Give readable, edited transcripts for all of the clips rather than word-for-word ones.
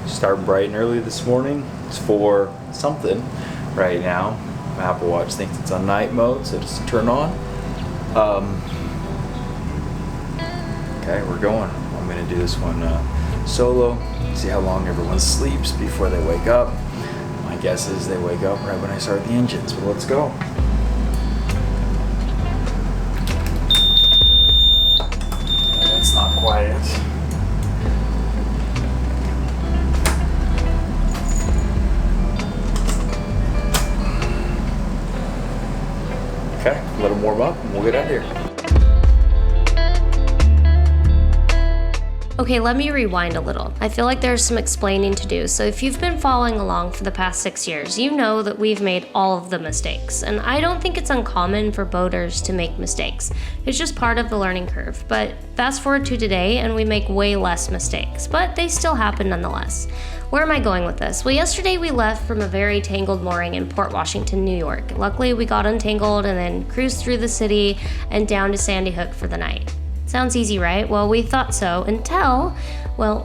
Starting bright and early this morning. It's 4 something right now. My Apple Watch thinks it's on night mode, so just turn on. Okay, we're going. I'm gonna do this one solo. See how long everyone sleeps before they wake up. My guess is they wake up right when I start the engines, but let's go. It's not quiet. Okay, let them warm up and we'll get out of here. Okay, let me rewind a little. I feel like there's some explaining to do. So if you've been following along for the past 6 years, you know that we've made all of the mistakes. And I don't think it's uncommon for boaters to make mistakes. It's just part of the learning curve. But fast forward to today and we make way less mistakes, but they still happen nonetheless. Where am I going with this? Well, yesterday we left from a very tangled mooring in Port Washington, New York. Luckily, we got untangled and then cruised through the city and down to Sandy Hook for the night. Sounds easy, right? Well, we thought so until,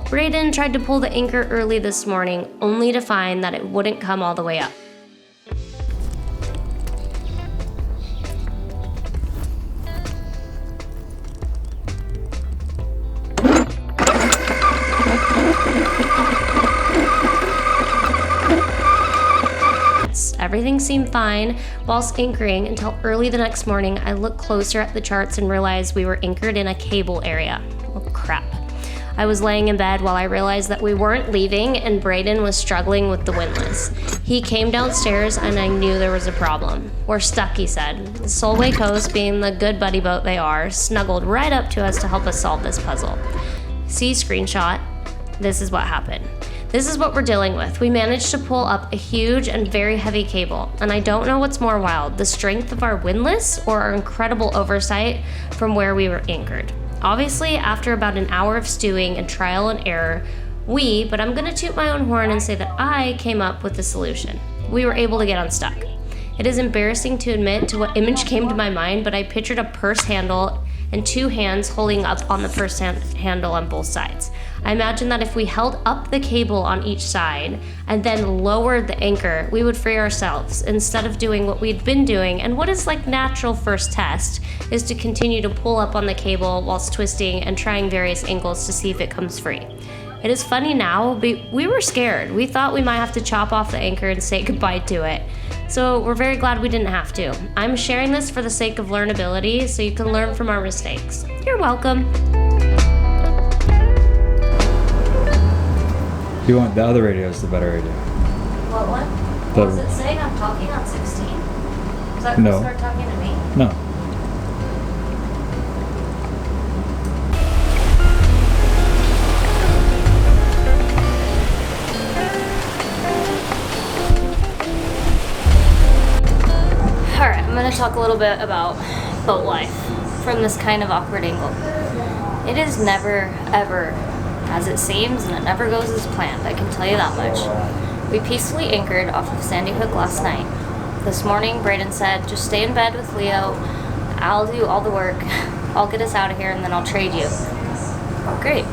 Braden tried to pull the anchor early this morning only to find that it wouldn't come all the way up. Everything seemed fine whilst anchoring until early the next morning. I looked closer at the charts and realized we were anchored in a cable area. Oh crap. I was laying in bed while I realized that we weren't leaving and Braden was struggling with the windlass. He came downstairs and I knew there was a problem. We're stuck, he said. The Solway Coast, being the good buddy boat they are, snuggled right up to us to help us solve this puzzle. See screenshot. This is what happened. This is what we're dealing with. We managed to pull up a huge and very heavy cable, and I don't know what's more wild, the strength of our windlass or our incredible oversight from where we were anchored. Obviously, after about an hour of stewing and trial and error, but I'm gonna toot my own horn and say that I came up with the solution. We were able to get unstuck. It is embarrassing to admit to what image came to my mind, but I pictured a purse handle and 2 hands holding up on the purse handle on both sides. I imagine that if we held up the cable on each side and then lowered the anchor, we would free ourselves instead of doing what we'd been doing. And what is like natural first test is to continue to pull up on the cable whilst twisting and trying various angles to see if it comes free. It is funny now, but we were scared. We thought we might have to chop off the anchor and say goodbye to it. So we're very glad we didn't have to. I'm sharing this for the sake of learnability so you can learn from our mistakes. You're welcome. You want the other radio is the better radio. What one? What was it saying? I'm talking on 16? Was that No. Start talking to me? No. Alright, I'm going to talk a little bit about boat life from this kind of awkward angle. It is never, ever as it seems, and it never goes as planned, I can tell you that much. We peacefully anchored off of Sandy Hook last night. This morning, Braden said, just stay in bed with Leo, I'll do all the work, I'll get us out of here, and then I'll trade you. Great.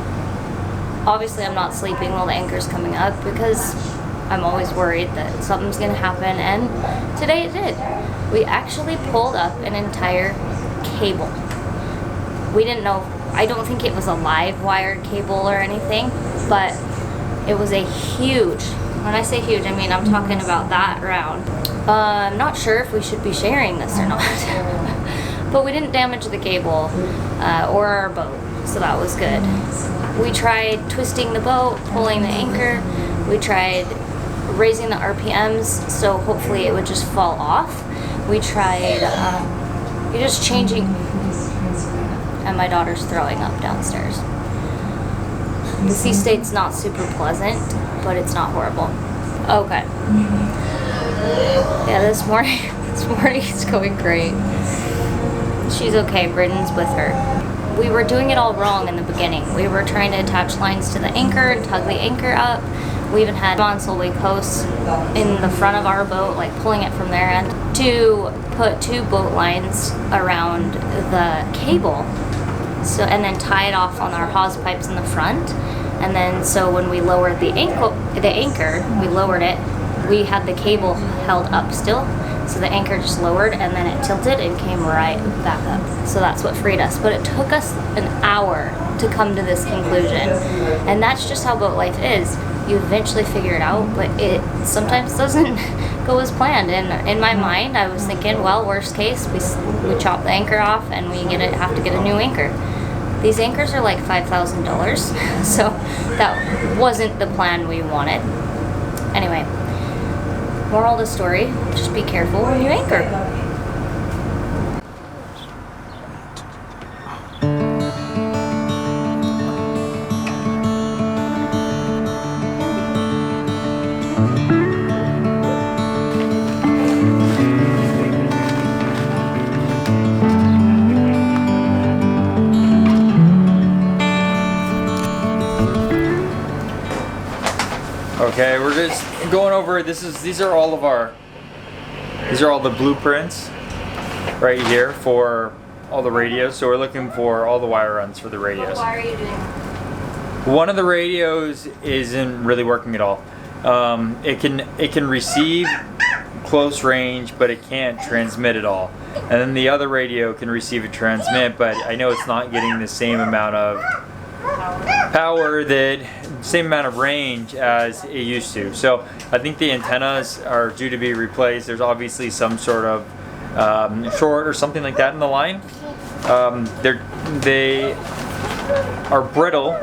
Obviously, I'm not sleeping while the anchor's coming up because I'm always worried that something's going to happen, and today it did. We actually pulled up an entire cable. We didn't know, I don't think it was a live wired cable or anything, but it was a huge, when I say huge, I mean I'm talking about that round. I'm not sure if we should be sharing this or not, but we didn't damage the cable or our boat, so that was good. We tried twisting the boat, pulling the anchor, we tried raising the RPMs so hopefully it would just fall off. We tried just changing, and my daughter's throwing up downstairs. The sea state's not super pleasant, but it's not horrible. Okay. Yeah, this morning's going great. She's okay, Braden's with her. We were doing it all wrong in the beginning. We were trying to attach lines to the anchor and tug the anchor up. We even had on Solway Coast in the front of our boat, like pulling it from their end, to put 2 boat lines around the cable, so and then tie it off on our hawse pipes in the front. And then so when we lowered the anchor, we lowered it, we had the cable held up still. So the anchor just lowered and then it tilted and came right back up. So that's what freed us. But it took us an hour to come to this conclusion. And that's just how boat life is. You eventually figure it out, but it sometimes doesn't go as planned. And in my mind, I was thinking, well, worst case, we chop the anchor off and we have to get a new anchor. These anchors are like $5,000, so that wasn't the plan we wanted. Anyway, moral of the story, just be careful when you anchor. Okay, we're just going over, these are all the blueprints right here for all the radios. So we're looking for all the wire runs for the radios. What wire are you doing? One of the radios isn't really working at all. It can receive close range, but it can't transmit at all. And then the other radio can receive and transmit, but I know it's not getting the same amount of power, same amount of range as it used to. So I think the antennas are due to be replaced. There's obviously some sort of short or something like that in the line. They are brittle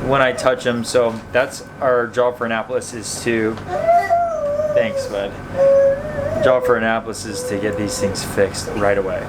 when I touch them, so that's our job for Annapolis is to, thanks bud, job for Annapolis is to get these things fixed right away.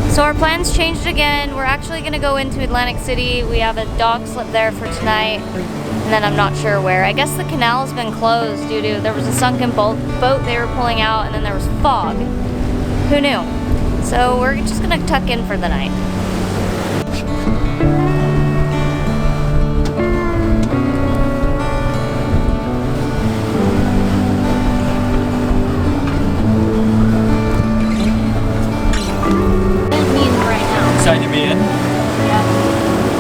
So our plans changed again. We're actually gonna go into Atlantic City. We have a dog slip there for tonight, and then I'm not sure where. I guess the canal has been closed due to, there was a sunken boat they were pulling out, and then there was fog. Who knew? So we're just gonna tuck in for the night. Excited to be in? Yeah.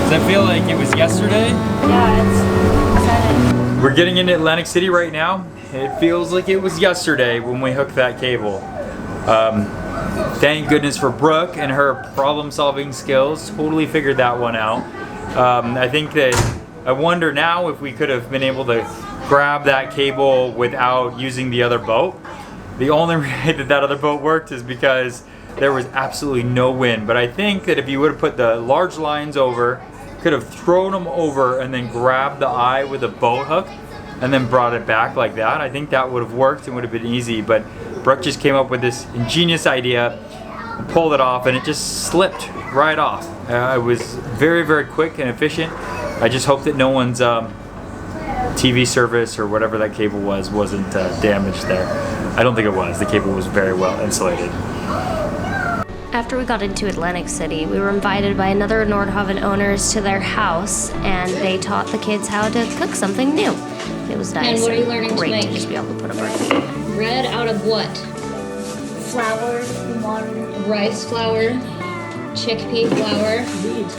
Does that feel like it was yesterday? Yeah, it's exciting. We're getting into Atlantic City right now. It feels like it was yesterday when we hooked that cable. Thank goodness for Brooke and her problem-solving skills. Totally figured that one out. I wonder now if we could have been able to grab that cable without using the other boat. The only way that other boat worked is because there was absolutely no wind. But I think that if you would have put the large lines over, could have thrown them over and then grabbed the eye with a boat hook and then brought it back like that, I think that would have worked and would have been easy. But Brooke just came up with this ingenious idea, pulled it off, and it just slipped right off. It was very, very quick and efficient. I just hope that no one's TV service or whatever that cable wasn't damaged there. I don't think it was. The cable was very well insulated. After we got into Atlantic City, we were invited by another Nordhaven owners to their house, and they taught the kids how to cook something new. It was nice. And what are you learning great to make? Just be able to put a birthday. Bread out of what? Flour, water, Rice flour, chickpea flour. wheat.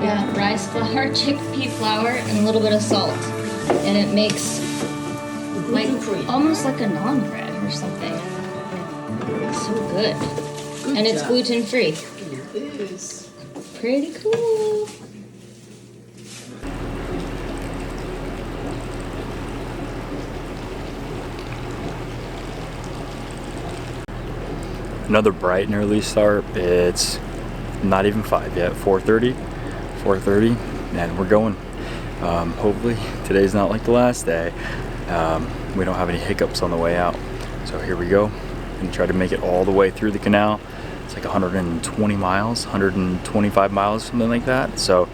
Yeah, rice flour, chickpea flour, and a little bit of salt. And it makes like Gluten-free. almost like a naan bread or something. It's so good. And it's job. gluten-free. It is. Pretty cool. Another bright and early start. It's not even 5 yet, 4:30, and we're going. Hopefully today's not like the last day. We don't have any hiccups on the way out. So here we go. And try to make it all the way through the canal It's like 120 miles, 125 miles, something like that. So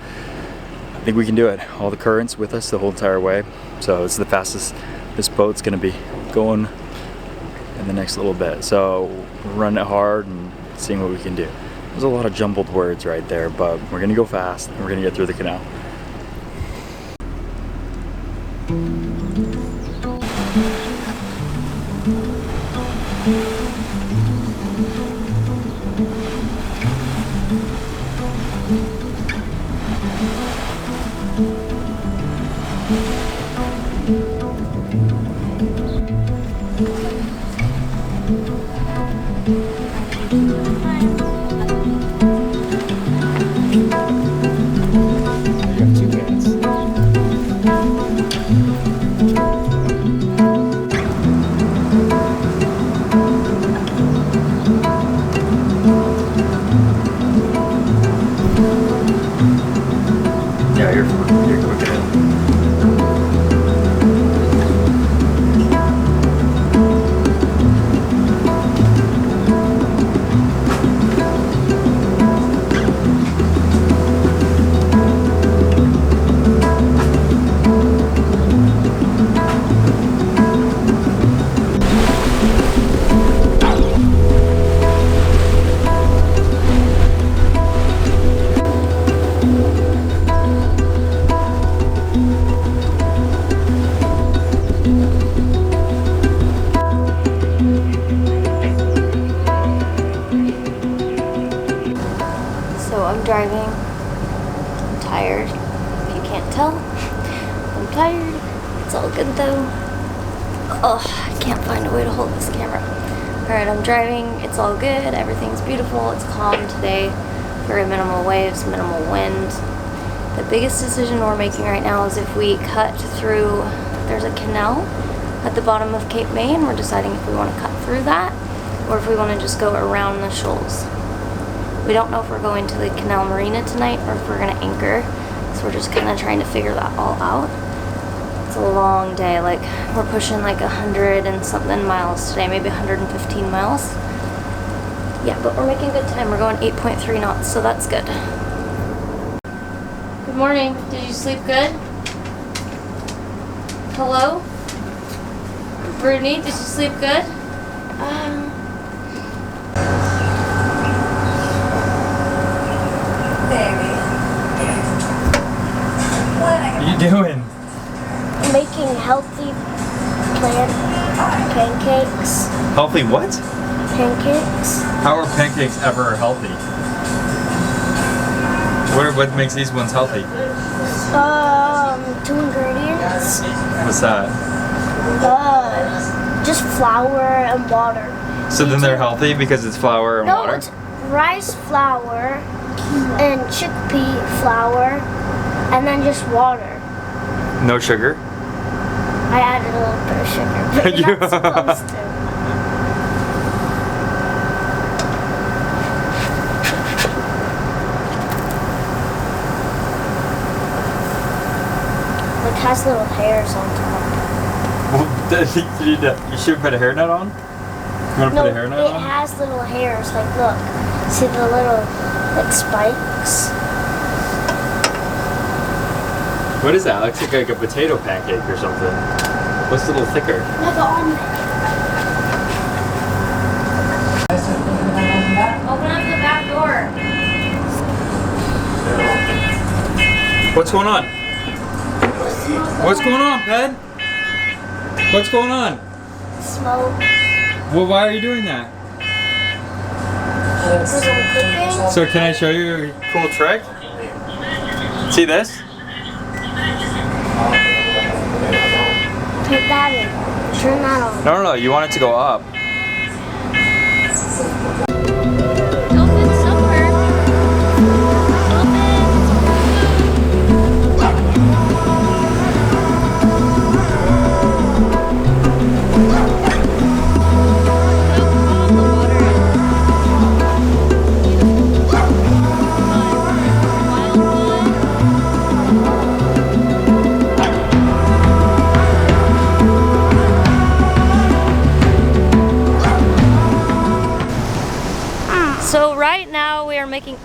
I think we can do it. All the currents with us the whole entire way. So it's the fastest this boat's gonna be going in the next little bit. So we're running it hard and seeing what we can do. There's a lot of jumbled words right there, but we're gonna go fast and we're gonna get through the canal. Driving. I'm tired. If you can't tell, I'm tired. It's all good though. Oh, I can't find a way to hold this camera. Alright, I'm driving. It's all good. Everything's beautiful. It's calm today. Very minimal waves, minimal wind. The biggest decision we're making right now is if we cut through, there's a canal at the bottom of Cape May, and we're deciding if we want to cut through that or if we want to just go around the shoals. We don't know if we're going to the canal marina tonight or if we're going to anchor, so we're just kind of trying to figure that all out. It's a long day, like we're pushing like 100 and something miles today, maybe 115 miles. Yeah, but we're making good time. We're going 8.3 knots, so that's good. Good morning. Did you sleep good? Hello? Bruni, did you sleep good? What are you doing? Making healthy pancakes. Healthy what? Pancakes. How are pancakes ever healthy? What makes these ones healthy? 2 ingredients. What's that? Just flour and water. So then they're healthy because it's flour and No, water? it's rice flour and chickpea flour and then just water. No sugar? I added a little bit of sugar, but you're not supposed to. It has little hairs on top. You should put a hairnet on? You want to put a hairnet it on? has little hairs. Like, look. See the little, like, spikes? What is that? Looks like a potato pancake or something. What's a little thicker? Like an omelet. Open up the back door. What's going on? What's going on, Ped? What's going on? Smoke. Well, why are you doing that? Because I'm cooking. So can I show you a cool trick? See this? Put that in. Turn that on. No, you want it to go up. Open somewhere.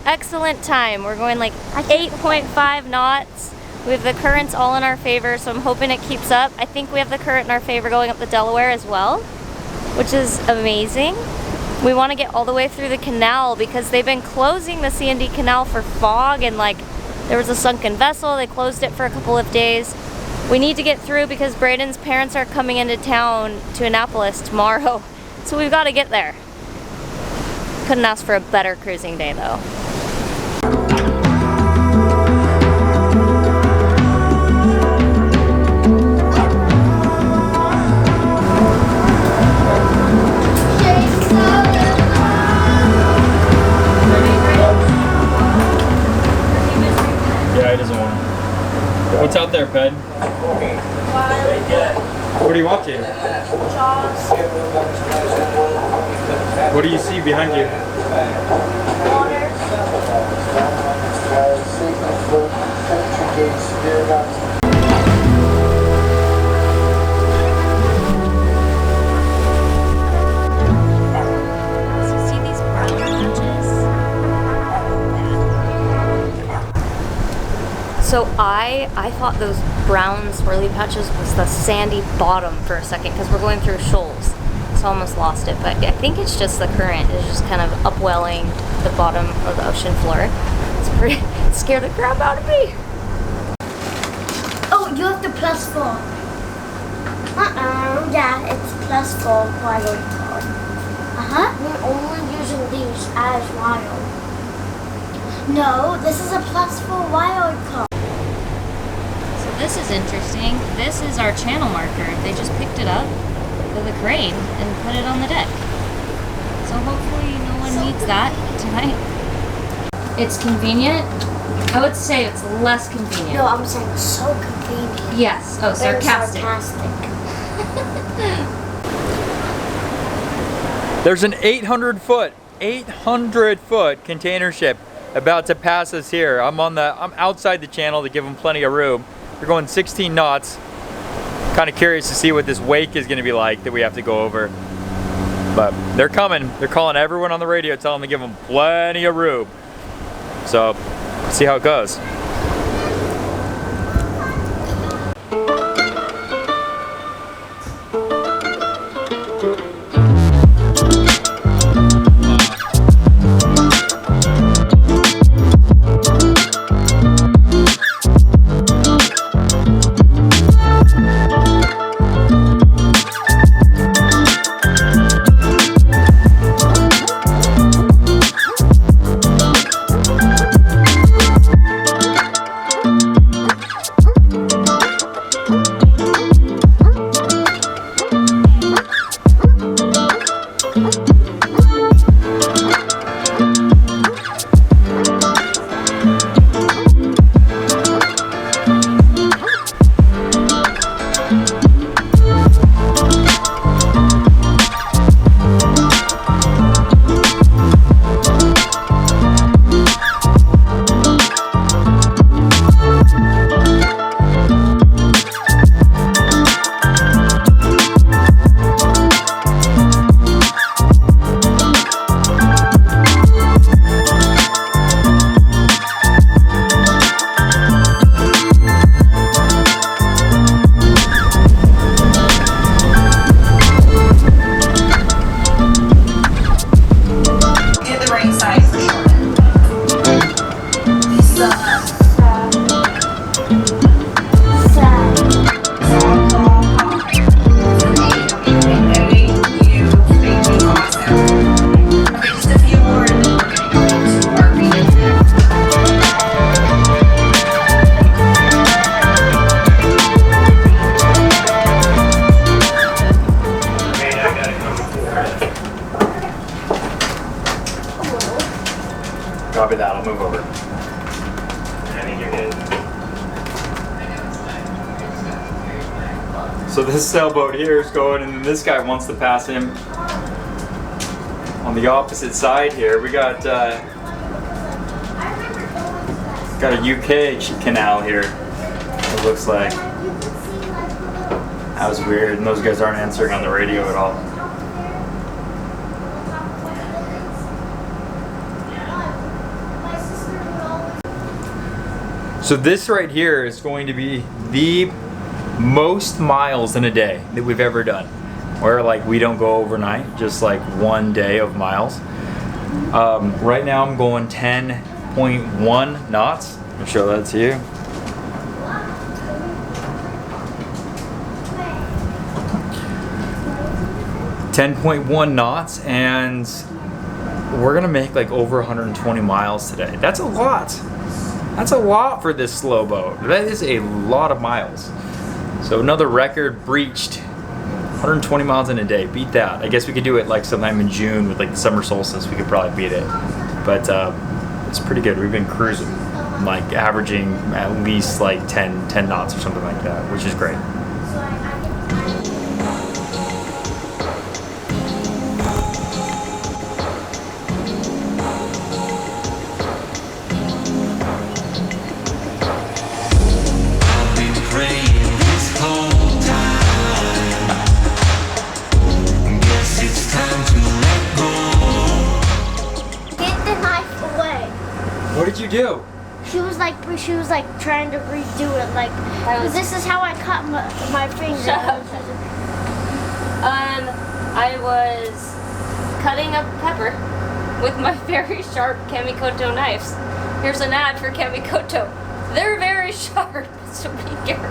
excellent time. We're going like 8.5 knots. We have the currents all in our favor, so I'm hoping it keeps up. I think we have the current in our favor going up the Delaware as well, which is amazing. We want to get all the way through the canal because they've been closing the C&D canal for fog, and like there was a sunken vessel. They closed it for a couple of days. We need to get through because Braden's parents are coming into town to Annapolis tomorrow, so we've got to get there. Couldn't ask for a better cruising day though. Yeah, he doesn't want it. What's out there, Ped? What are you watching? What do you see behind you? So I thought those brown swirly patches was the sandy bottom for a second because we're going through shoals. So I almost lost it, but I think it's just the current is just kind of upwelling the bottom of the ocean floor. It's pretty scared the crap out of me. Oh, you have the +4. Yeah, it's +4 wild card. We're only using these as wild. No, this is a +4 wild card. This is interesting. This is our channel marker. They just picked it up with a crane and put it on the deck. So hopefully no one needs that tonight. It's convenient. I would say it's less convenient. No, I'm saying so convenient. Yes. Oh, Very sarcastic. There's an 800 foot container ship about to pass us here. I'm outside the channel to give them plenty of room. We're going 16 knots. Kind of curious to see what this wake is going to be like that we have to go over. But they're coming. They're calling everyone on the radio, telling them to give them plenty of room. So, let's see how it goes. Copy that, I'll move over. I think you're good. So this sailboat here is going, and this guy wants to pass him on the opposite side here. We got a UK canal here, it looks like. That was weird, and those guys aren't answering on the radio at all. So this right here is going to be the most miles in a day that we've ever done. Where like we don't go overnight, just like one day of miles. Right now I'm going 10.1 knots. I'll show that to you. .1 knots, and we're gonna make like over 120 miles today. That's a lot. That's a lot for this slow boat. That is a lot of miles. So another record breached. 120 miles in a day. Beat that. I guess we could do it like sometime in June with like the summer solstice. We could probably beat it. But it's pretty good. We've been cruising, like averaging at least like 10 knots or something like that, which is great. What did you do? She was like trying to redo it, like, this is how I cut my finger. Shut up. I was cutting up pepper with my very sharp Kamikoto knives. Here's an ad for Kamikoto. They're very sharp, so be careful.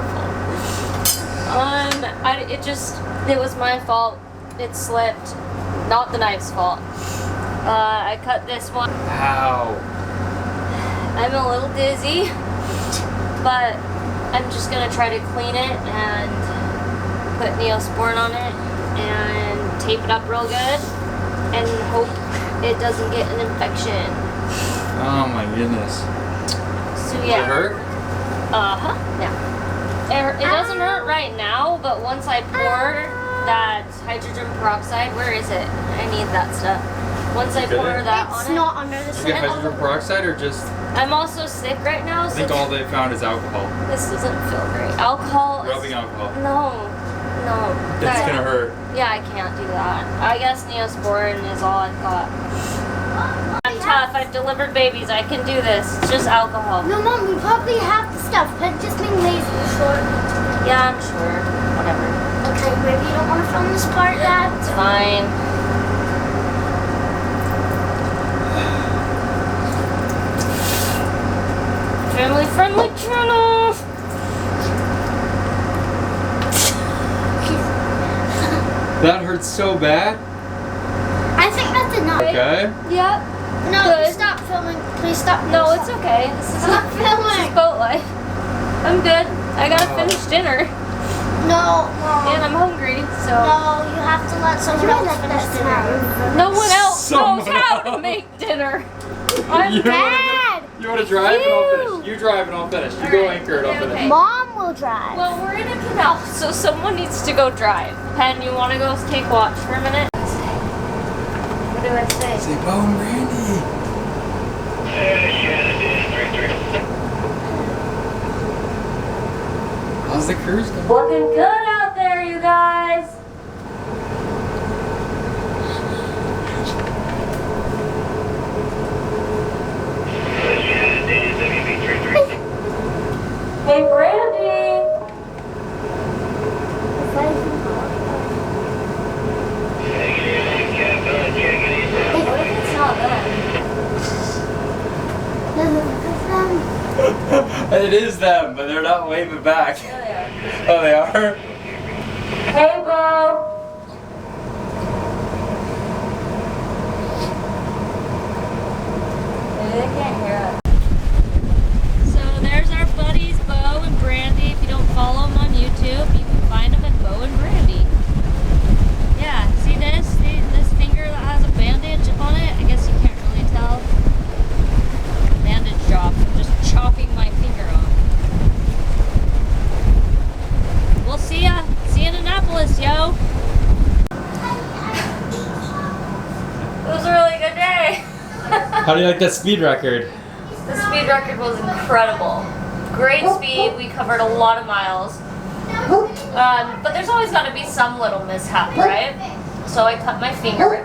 It was my fault. It slipped. Not the knife's fault. I cut this one. Ow. I'm a little dizzy, but I'm just gonna try to clean it and put Neosporin on it and tape it up real good and hope it doesn't get an infection. Oh my goodness. So yeah. Does it hurt? Yeah. It doesn't hurt right now, but once I pour that hydrogen peroxide, where is it? I need that stuff. Once I pour that on it. It's not under the Did you get hydrogen peroxide or just? I'm also sick right now, I so think all they found is alcohol. this doesn't feel great. Alcohol is... Rubbing alcohol. No. It's gonna hurt. Yeah, I can't do that. I guess Neosporin is all I've got. I'm tough. I've delivered babies. I can do this. It's just alcohol. No, Mom, we probably have the stuff, but just being lazy, sure. Yeah, I'm sure. Whatever. Okay, maybe you don't want to film this part, Dad? It's fine. Family-friendly channel. That hurts so bad. I think that's enough. Okay. Yep. No, Good. stop filming. Please stop. No, it's okay. This is Stop this is filming. boat life. I'm good. I gotta finish dinner, No, and I'm hungry. So no, you have to let someone else finish dinner. no one else Someone knows how to else. make dinner. I'm You Dad! You want to drive and I'll finish. You drive and I'll finish. You go Alright, anchor and I'll okay, finish. okay. Mom will drive. Well, we're in a canal, so someone needs to go drive. Pen, you want to go take watch for a minute? What do I say? Say Bo and Randy. How's the cruise going? Looking good out there, you guys. Hey, Brandy. What if it's not them? It is them, but they're not waving back. Yeah, they are. Oh, they are? Hey, Bo. Maybe they can't hear us. So there's our buddies, Bo and Brandy. If you don't follow them on YouTube, you can find them at Bo and Brandy. Yeah, see this? See this finger that has a bandage on it? I guess you can't really tell. Bandage job. I'm just chopping my finger off. We'll see ya. See you in Annapolis, yo. It was a really good day. How do you like that speed record? The speed record was incredible. Great speed. We covered a lot of miles. But there's always got to be some little mishap, right? So I cut my finger.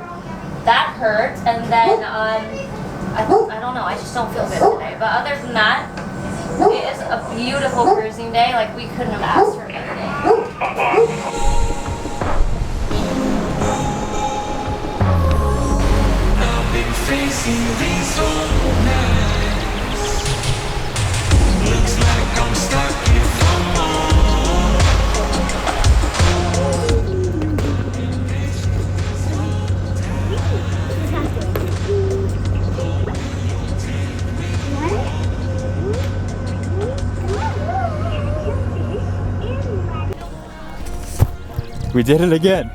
That hurt. And then, I don't know. I just don't feel good today. But other than that, It is a beautiful cruising day. Like, we couldn't have asked for a better day. I've been facing these whole nights. Looks like I'm stuck here for more. We did it again.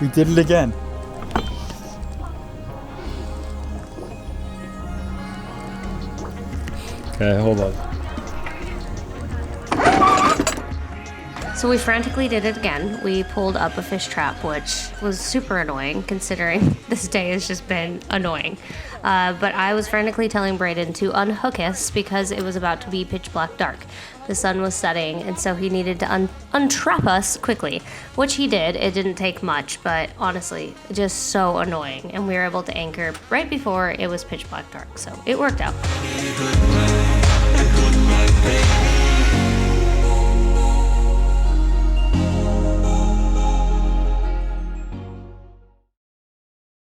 We did it again. Okay, hold on. So we frantically did it again. We pulled up a fish trap, which was super annoying considering this day has just been annoying. But I was frantically telling Brayden to unhook us because it was about to be pitch black dark. The sun was setting, and so he needed to untrap us quickly, which he did. It didn't take much, but honestly, just so annoying. And we were able to anchor right before it was pitch black dark, so it worked out. A good night, baby.